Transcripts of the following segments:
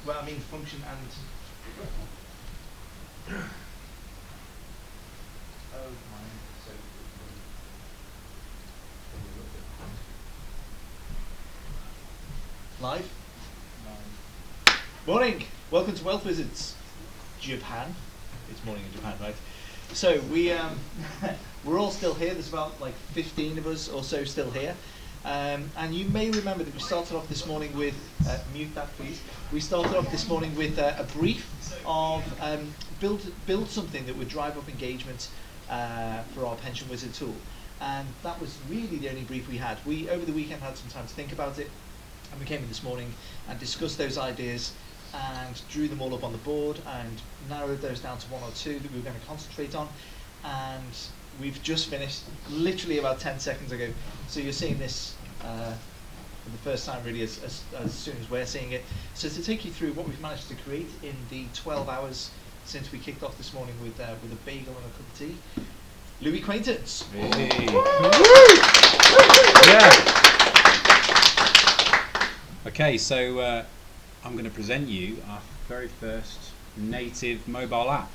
well, I mean function and. Oh my! So live. Morning. Welcome to Wealth Wizards, Japan. It's morning in Japan, right? So we're all still here. There's about like 15 of us or so still here. And you may remember that we started off this morning with, mute that please, we started off this morning with a brief of build something that would drive up engagement for our Pension Wizard tool. And that was really the only brief we had. We, over the weekend, had some time to think about it, and we came in this morning and discussed those ideas and drew them all up on the board and narrowed those down to one or two that we were going to concentrate on. And we've just finished literally about 10 seconds ago. So you're seeing this for the first time really as soon as we're seeing it. So to take you through what we've managed to create in the 12 hours since we kicked off this morning with a bagel and a cup of tea, Louis Quaintance. Hey. Yeah. Okay, so I'm going to present you our very first native mobile app.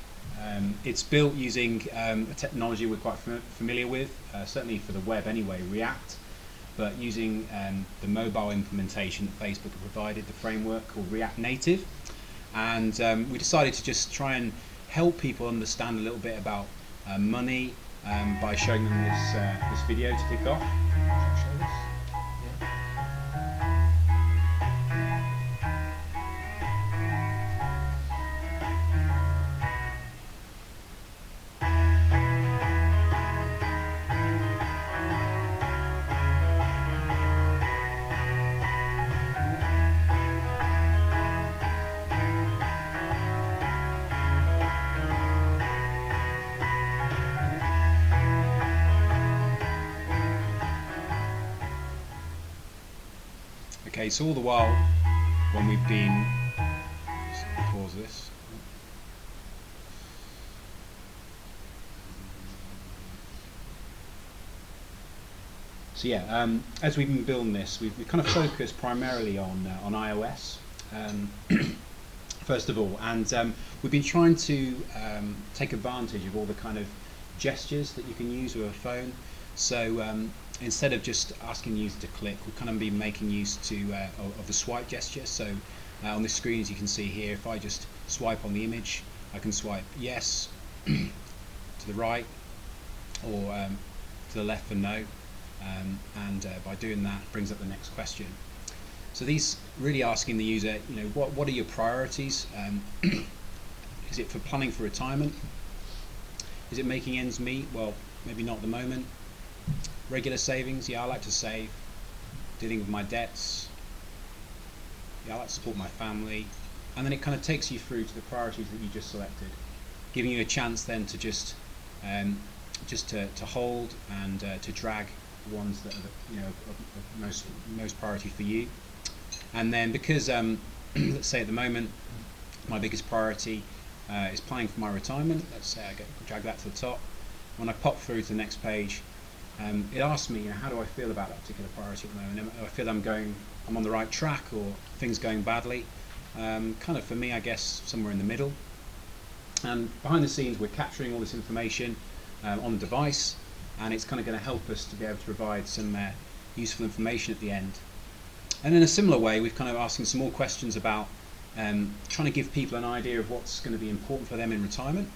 It's built using a technology we're quite familiar with, certainly for the web anyway, React, but using the mobile implementation that Facebook have provided, the framework called React Native. And we decided to just try and help people understand a little bit about money by showing them this video to kick off. Show this? Okay, so all the while when we've been, just pause this. So yeah, as we've been building this, we've kind of focused primarily on iOS, first of all, and we've been trying to take advantage of all the kind of gestures that you can use with a phone. So instead of just asking the user to click, we've kind of been making use of the swipe gesture. So on this screen, as you can see here, if I just swipe on the image, I can swipe yes to the right or to the left for no, and by doing that, it brings up the next question. So these really asking the user, what are your priorities? Is it for planning for retirement? Is it making ends meet? Well, maybe not at the moment. Regular savings, yeah, I like to save. Dealing with my debts, yeah, I like to support my family. And then it kind of takes you through to the priorities that you just selected, giving you a chance then to just to hold and to drag the ones that are of most priority for you. And then because let's say at the moment my biggest priority is planning for my retirement, let's say I drag that to the top. When I pop through to the next page, it asks me, how do I feel about that particular priority at the moment? Do I feel I'm on the right track, or things going badly? Kind of for me, I guess, somewhere in the middle. And behind the scenes, we're capturing all this information on the device, and it's kind of going to help us to be able to provide some useful information at the end. And in a similar way, we've kind of asking some more questions about trying to give people an idea of what's going to be important for them in retirement.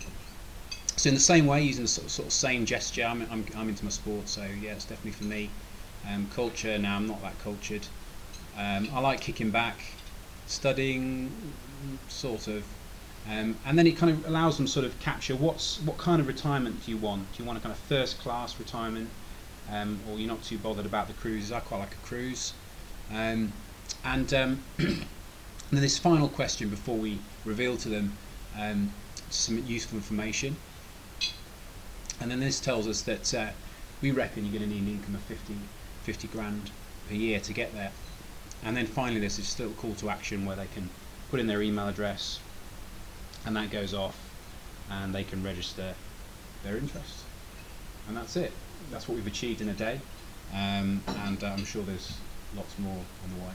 So in the same way, using the sort of same gesture, I'm into my sport, so yeah, it's definitely for me. Culture, now I'm not that cultured. I like kicking back, studying, sort of. And then it kind of allows them sort of capture what kind of retirement do you want? Do you want a kind of first class retirement, or you're not too bothered about the cruises? I quite like a cruise. And then this final question before we reveal to them some useful information. And then this tells us that we reckon you're going to need an income of 50 grand per year to get there. And then finally, this is still a call to action where they can put in their email address, and that goes off, and they can register their interest. And that's it. That's what we've achieved in a day, and I'm sure there's lots more on the way.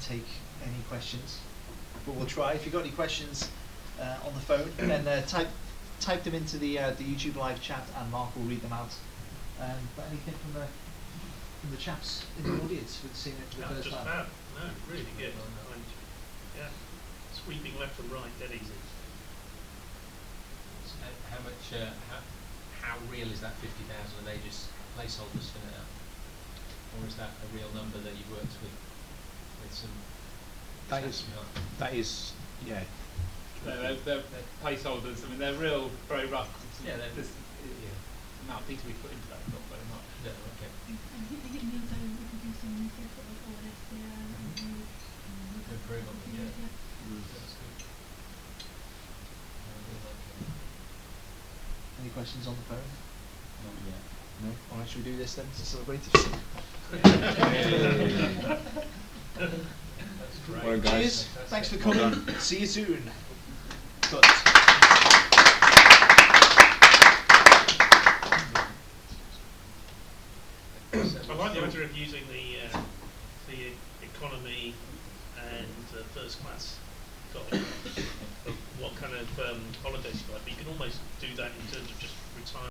take any questions, but we'll try. If you've got any questions on the phone, then type them into the YouTube live chat, and Mark will read them out. But anything from the chaps in the audience who've seen it for the first just time? fab. No, really good. Yeah, sweeping left and right, dead easy. How much? How real is that 50,000? Are they just placeholders for now, or is that a real number that you've worked with some? That is, yeah. They're placeholders. I mean, they're real, very rough. Yeah, they're just amount of detail we put into that, not very much. No, okay. Is it means that we can do some research or Improve on them, yeah. That's good. Any questions on the phone? Not yet. No. All right, should we do this then to celebrate it? That's great. Well, guys. Cheers. Thanks for coming. See you soon. But I like the idea of using the economy and first class topic of what kind of holidays you like, but you can almost do that in terms of just retirement.